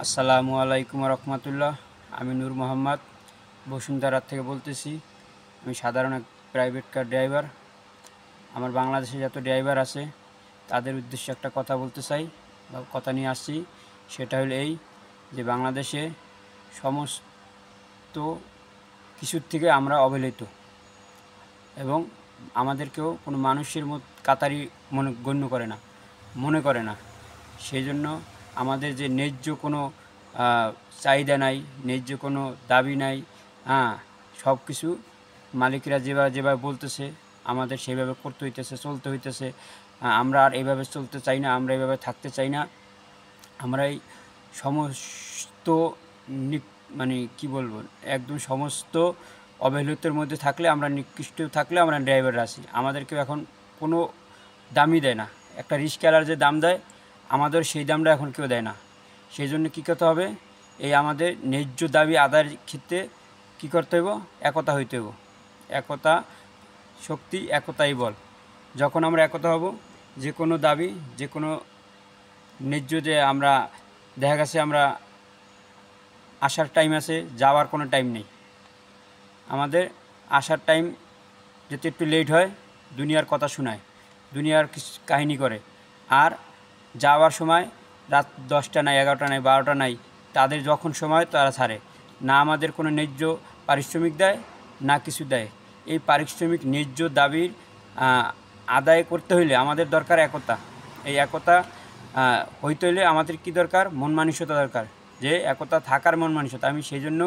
আসসালামু আলাইকুম রহমতুল্লাহ। আমি নূর মোহাম্মদ বসুন্ধরা থেকে বলতেছি। আমি সাধারণ এক প্রাইভেট কার ড্রাইভার। আমার বাংলাদেশে যত ড্রাইভার আছে তাদের উদ্দেশ্যে একটা কথা বলতে চাই বা কথা নিয়ে আসছি। সেটা হলো এই যে বাংলাদেশে সমস্ত কিছুর থেকে আমরা অবহেলিত এবং আমাদেরকেও কোনো মানুষের কাতারি মনে করে না। সেই জন্য আমাদের যে ন্যায্য কোনো চাহিদা নাই, ন্যায্য কোনো দাবি নাই। সব কিছু মালিকরা যেভাবে বলতেছে আমাদের সেইভাবে করতে হইতেছে, চলতে হইতেছে। আমরা আর এইভাবে চলতে চাই না, আমরা এইভাবে থাকতে চাই না। আমরা এই সমস্ত মানে কি বলবো, একদম সমস্ত অবহেলিতের মধ্যে থাকলে, আমরা নিকৃষ্ট থাকলে আমরা ড্রাইভাররা আছি। আমাদেরকেও এখন কোনো দামই দেয় না। একটা রিক্সাওয়ালার যে দাম দেয় আমাদের সেই দামটা এখন কেউ দেয় না। সেই জন্য কী করতে হবে, এই আমাদের ন্যায্য দাবি আদায়ের ক্ষেত্রে কী করতে হইব, একতা হইতে হইব। একতা শক্তি, একতাই বল। যখন আমরা একতা হব, যে কোনো দাবি, যে কোনো ন্যায্য, যে আমরা দেখা গেছে আমরা আসার টাইম আছে, যাওয়ার কোনো টাইম নেই। আমাদের আসার টাইম যদি একটু লেট হয় দুনিয়ার কথা শোনায়, দুনিয়ার কাহিনী করে। আর যাওয়ার সময় রাত 10টা নাই, 11টা নাই, 12টা নাই, তাদের যখন সময় তারা ছাড়ে না। আমাদের কোনো ন্যায্য পারিশ্রমিক দেয় না, কিছু দেয়। এই পারিশ্রমিক ন্যায্য দাবির আদায় করতে হইলে আমাদের দরকার একতা। এই একতা হইতে হইলে আমাদের কি দরকার, মন মানসিকতা দরকার। যে একতা থাকার মন মানসিকতা। আমি সেই জন্য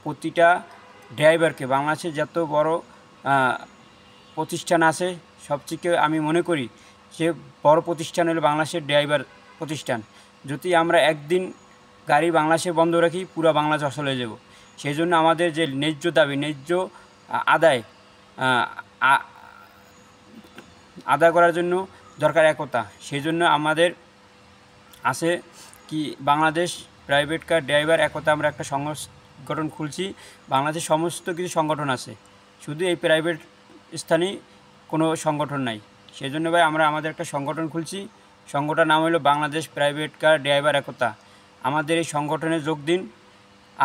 প্রতিটা ড্রাইভারকে, বাংলাদেশে যত বড় প্রতিষ্ঠান আছে সবথেকে আমি মনে করি সে বড় প্রতিষ্ঠান হলো বাংলাদেশের ড্রাইভার প্রতিষ্ঠান। যদি আমরা একদিন গাড়ি বাংলাদেশে বন্ধ রাখি, পুরো বাংলাদেশ অচল হয়ে যাব। সেই জন্য আমাদের যে ন্যায্য দাবি, ন্যায্য আদায় আদায় করার জন্য দরকার একতা। সেই জন্য আমাদের আছে কি, বাংলাদেশ প্রাইভেট কার ড্রাইভার একতা, আমরা একটা সংগঠন খুলছি। বাংলাদেশে সমস্ত কিছু সংগঠন আছে, শুধু এই প্রাইভেট স্থানে কোনো সংগঠন নাই। সেই জন্য ভাই আমরা আমাদের একটা সংগঠন খুলছি। সংগঠনের নাম হলো বাংলাদেশ প্রাইভেট কার ড্রাইভার একতা। আমাদের এই সংগঠনে যোগ দিন।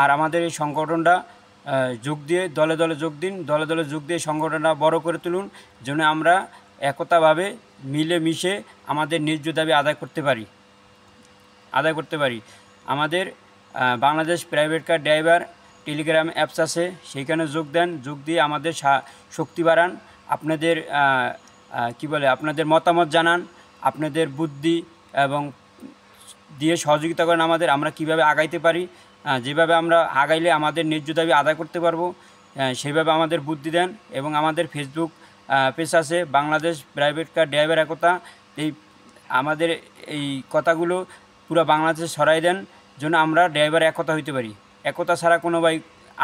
আর আমাদের এই সংগঠনটা যোগ দিয়ে দলে দলে যোগ দিন। দলে দলে যোগ দিয়ে সংগঠনটা বড় করে তুলুন, যেন আমরা একতাভাবে মিলেমিশে আমাদের ন্যায্য দাবি আদায় করতে পারি। আমাদের Bangladesh private car driver Telegram apps আছে, সেইখানে যোগ দেন। যোগ দিয়ে আমাদের শক্তি বাড়ান। আপনাদের আপনাদের মতামত জানান, আপনাদের বুদ্ধি এবং দিয়ে সহযোগিতা করেন আমাদের, আমরা কিভাবে আগাইতে পারি। যেভাবে আমরা আগাইলে আমাদের ন্যায্য দাবি আদায় করতে পারবো, সেইভাবে আমাদের বুদ্ধি দেন। এবং আমাদের ফেসবুক পেজ আছে বাংলাদেশ প্রাইভেট কার ড্রাইভার একতা। আমাদের এই কথাগুলো পুরো বাংলাদেশে ছড়াই দেন, যেন আমরা ড্রাইভার একতা হইতে পারি। একতা ছাড়া কোনো ভাই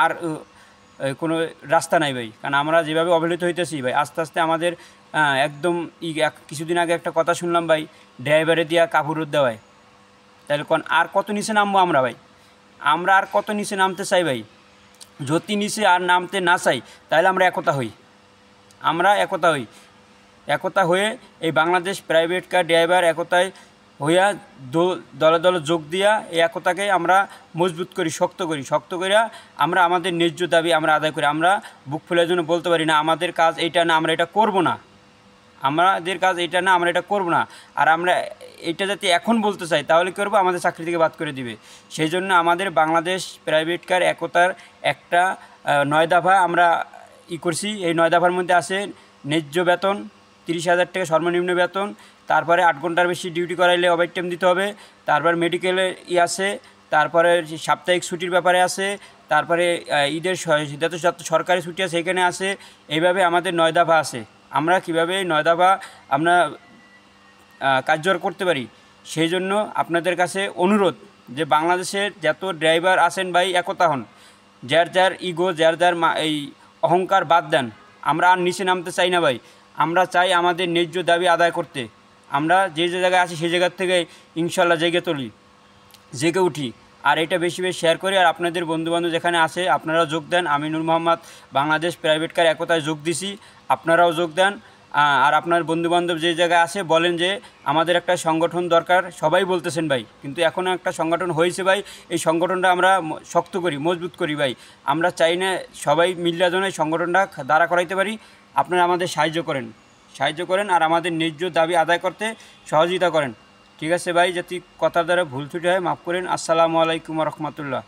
আর কোনো রাস্তা নাই ভাই। কারণ আমরা যেভাবে অবহেলিত হইতেছি ভাই, আস্তে আস্তে আমাদের একদম কিছুদিন আগে একটা কথা শুনলাম ভাই, ড্রাইভারে দিয়া কাপড় দেওয়ায়। তাহলে আর কত নিচে নামবো আমরা ভাই? আমরা আর কত নিচে নামতে চাই ভাই? যদি নিচে আর নামতে না চাই, তাহলে আমরা একতা হই। একতা হয়ে এই বাংলাদেশ প্রাইভেট কার ড্রাইভার একতায় হইয়া দলে দলে যোগ দিয়া এই একতাকে আমরা মজবুত করি, শক্ত করিয়া আমরা আমাদের ন্যায্য দাবি আমরা আদায় করি। আমরা বুক ফুলের জন্য বলতে পারি না আমাদের কাজ এইটা না, আমরা এটা করব না। আমাদের কাজ এইটা না, আমরা এটা করব না। আর আমরা এটা যাতে এখন বলতে চাই, তাহলে কী করবো, আমাদের চাকরি থেকে বাদ করে দিবে। সেই জন্য আমাদের বাংলাদেশ প্রাইভেট কার একতার একটা 9 দফা আমরা করছি। এই 9 দফার মধ্যে আছে ন্যায্য বেতন 30,000 টাকা সর্বনিম্ন বেতন। তারপরে 8 ঘন্টার বেশি ডিউটি করাইলে ওভারটাইম দিতে হবে। তারপর মেডিকেলের আছে। তারপরে সাপ্তাহিক ছুটির ব্যাপারে আছে। তারপরে ঈদের যত সরকারি ছুটি আছে সেখানে আছে। এইভাবে আমাদের 9 দফা আছে। আমরা কীভাবে এই 9 দফা আমরা কার্যকর করতে পারি, সেই জন্য আপনাদের কাছে অনুরোধ যে বাংলাদেশের যত ড্রাইভার আছেন ভাই, একতা হন। যার ইগো, যার এই অহংকার বাদ দেন। আমরা আর নিচে নামতে চাই না ভাই। আমরা চাই আমাদের ন্যায্য দাবি আদায় করতে। আমরা যে জায়গায় আছি সেই জায়গার থেকে ইনশাল্লাহ জেগে উঠি। আর এটা বেশি শেয়ার করি। আর আপনাদের বন্ধুবান্ধব যেখানে আছে আপনারাও যোগ দেন। আমি নূর মোহাম্মদ বাংলাদেশ প্রাইভেট কার একতায় যোগ দিছি, আপনারাও যোগ দেন। আর আপনার বন্ধুবান্ধব যে জায়গায় আছে বলেন যে আমাদের একটা সংগঠন দরকার, সবাই বলতেছেন ভাই, কিন্তু এখনও একটা সংগঠন হয়েছে ভাই। এই সংগঠনটা আমরা শক্ত করি, মজবুত করি ভাই। আমরা চাই না সবাই মিল্লা জন্য এই সংগঠনটা দাঁড়া করাইতে পারি। আপনারা আমাদের সাহায্য করেন আর আমাদের ন্যায্য দাবি আদায় করতে সহযোগিতা করেন। ঠিক আছে ভাই, যদি কথার দ্বারা ভুল ত্রুটি হয় মাফ করেন। আসসালামু আলাইকুম রহমতুল্লাহ।